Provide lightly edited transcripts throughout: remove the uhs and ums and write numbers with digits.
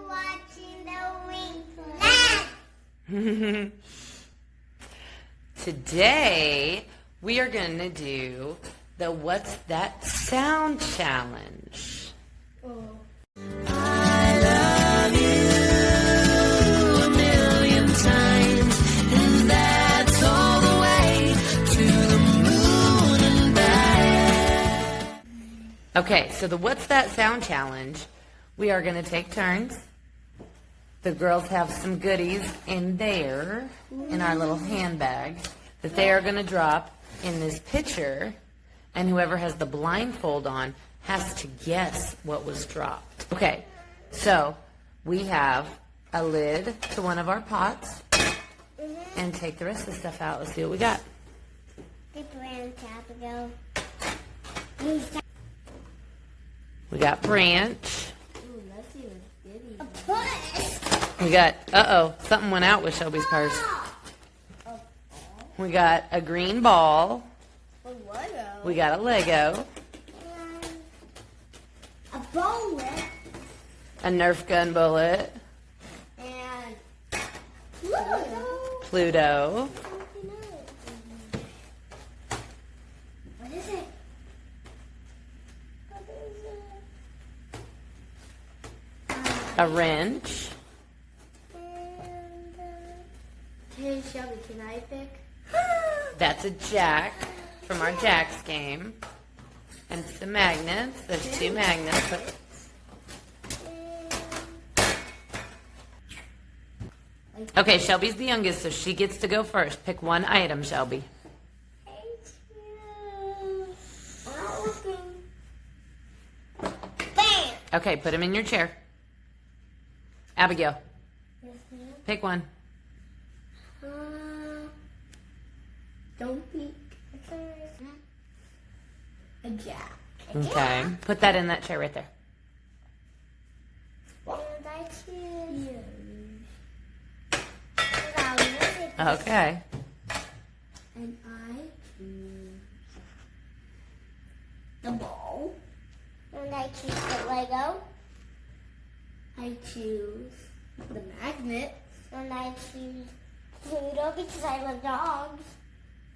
watching the Winkler. Today, we are going to do the What's That Sound Challenge. Oh. I love you a million times, and that's all the way to the moon and back. Okay, so the What's That Sound Challenge, we are going to take turns. The girls have some goodies in there, in our little handbag, that they are going to drop in this pitcher, and whoever has the blindfold on has to guess what was dropped. Okay, so we have a lid to one of our pots, and take the rest of the stuff out. Let's see what we got. The brand Abigail. We got branch. Ooh, let's see what's goody. A puss. We got, something went out with Shelby's purse. We got a green ball. A Lego. We got a Lego. A bullet. A Nerf gun bullet. And Pluto. Pluto. What is it? What is it? A wrench. Hey Shelby, can I pick? That's a jack from our jacks game. And some magnets. There's 2 magnets. Okay, Shelby's the youngest, so she gets to go first. Pick one item, Shelby. Bam! Okay, put him in your chair. Abigail, pick one. Don't peek. A jack. Okay, put that in that chair right there. And I choose. Okay. And I choose the ball. And I choose the Lego. I choose the magnet. And I choose Pluto because I love dogs.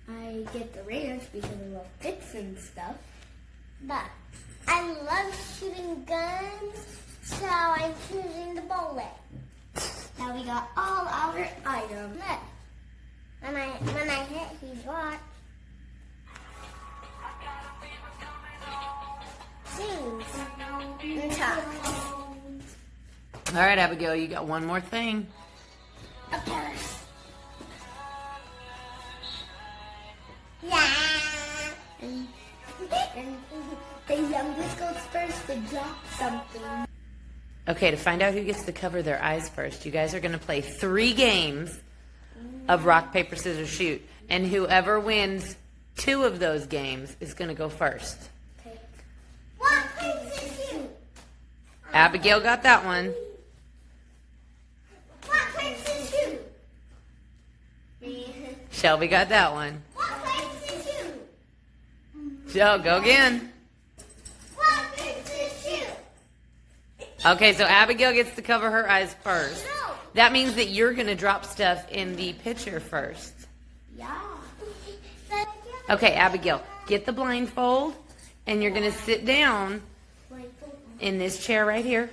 I get the ranch because I love fixing stuff. But I love shooting guns, so I'm choosing the bullet. Now we got all our items. Look, when I hit, he's watch. Sings and talks. All right, Abigail, you got one more thing. A purse. Yeah. And the youngest goes first to drop something. Okay, to find out who gets to cover their eyes first, you guys are going to play 3 games of rock, paper, scissors, shoot. And whoever wins 2 of those games is going to go first. Okay. Rock, paper, scissors, shoot. Abigail got that one. Rock, paper, scissors, shoot. Shelby got that one. Rock, paper, scissors, shoot. Joe, go again. Rock, paper, scissors, shoot. Okay, so Abigail gets to cover her eyes first. No. That means that you're going to drop stuff in the pitcher first. Yeah. Okay, Abigail, get the blindfold, and you're going to sit down in this chair right here.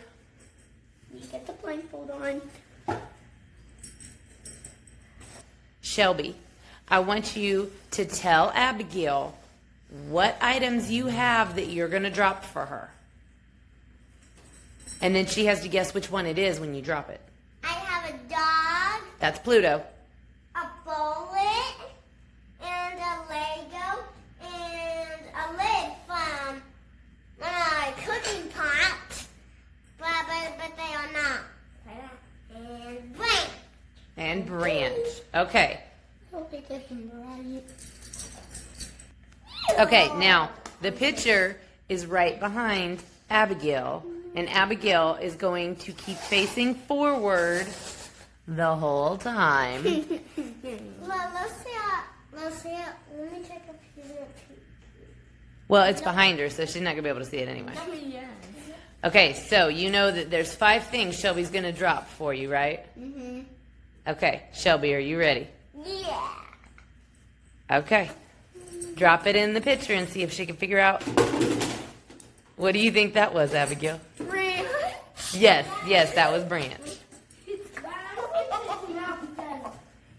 You get the blindfold on. Shelby, I want you to tell Abigail what items you have that you're going to drop for her. And then she has to guess which one it is when you drop it. I have a dog, That's Pluto. a bullet, and a Lego, and a lid from a cooking pot, but they are not. And blank. And branch. Okay. I hope it doesn't right. Okay, now the pitcher is right behind Abigail, and Abigail is going to keep facing forward the whole time. Well, let's see. Let me check if she's Well, it's behind her, so she's not going to be able to see it anyway. Okay, so you know that there's 5 things Shelby's going to drop for you, right? Mm-hmm. Okay, Shelby, are you ready? Yeah. Okay. Drop it in the picture and see if she can figure out. What do you think that was, Abigail? Branch. Yes, that was Branch. It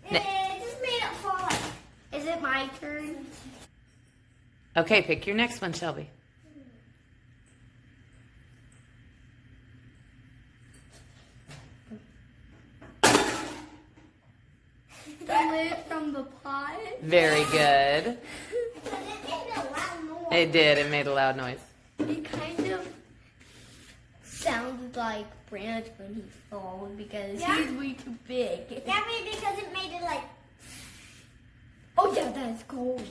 just made it fall. Is it my turn? Okay, pick your next one, Shelby. It from the pot. Very good. It made a loud noise. It did. It made a loud noise. It kind of sounded like Branch when he falls because he's way too big. Yeah, because it made it like. Oh yeah, that's cold.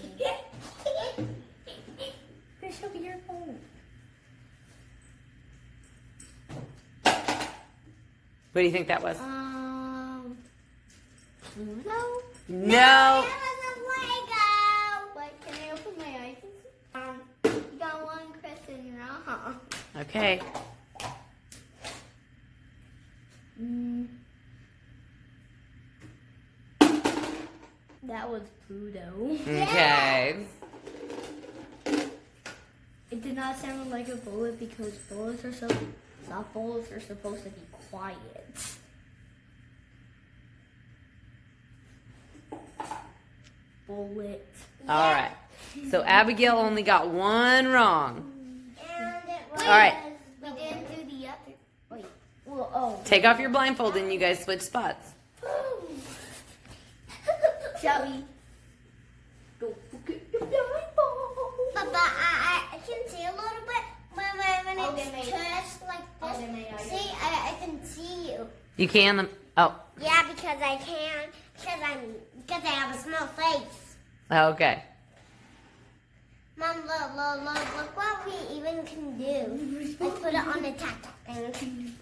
There should be your phone. What do you think that was? Pluto? No. It was a Lego. But can I open my eyes? You got one question wrong. Okay. That was Pluto. Okay. It did not sound like a bullet because bullets are soft bullets are supposed to be quiet. Bullet. All right. So Abigail only got 1 wrong. And it was. All right. We didn't do the other. Wait. Well, oh. Take off your blindfold and you guys switch spots. Shall we? Don't forget your blindfold. But I can see a little bit when it's touched like this. See, I can see you. You can? Oh, Yeah, because I can. Because I have a small face. okay. Mom, look what we even can do. Let's put it on the tap thing.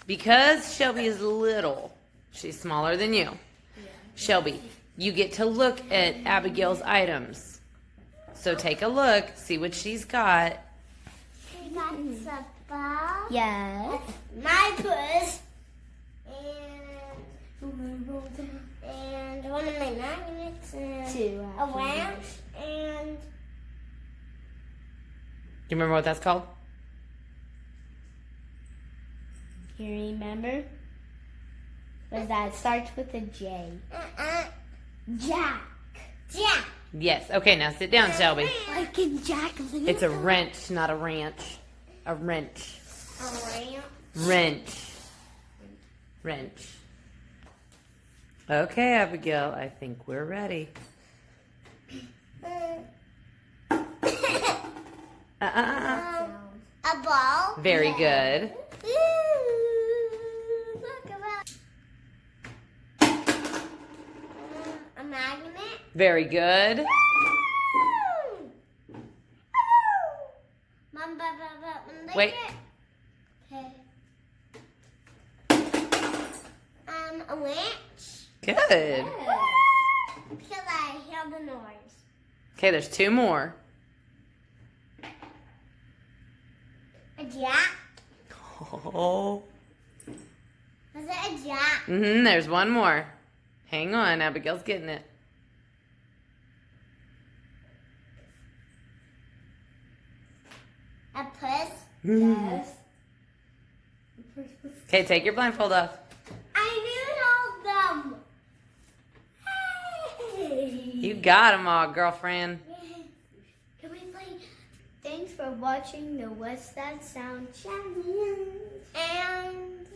Because Shelby is little, she's smaller than you. Shelby, you get to look at Abigail's items. So take a look, see what she's got. She got the ball. Yes. My purse. And one of my magnets. And a lamp. And Do you remember what that's called? you remember? Was that starts with a J? Jack. Jack. Yes. Okay, now sit down, Shelby. Like in Jack. It's a wrench, not a ranch. A wrench. A lamp. Wrench. Wrench. Okay, Abigail, I think we're ready. A ball. Very good. Look about a magnet. Very good. Mom, Wait. Okay. A winch. Good. Because I hear the noise. Okay, there's 2 more. A jack. Oh. Was it a jack? There's 1 more. Hang on, Abigail's getting it. A puss? Yes. Okay, take your blindfold off. I knew all them. Hey. You got them all, girlfriend. Can we play? Thanks for watching the What's That Sound challenge. And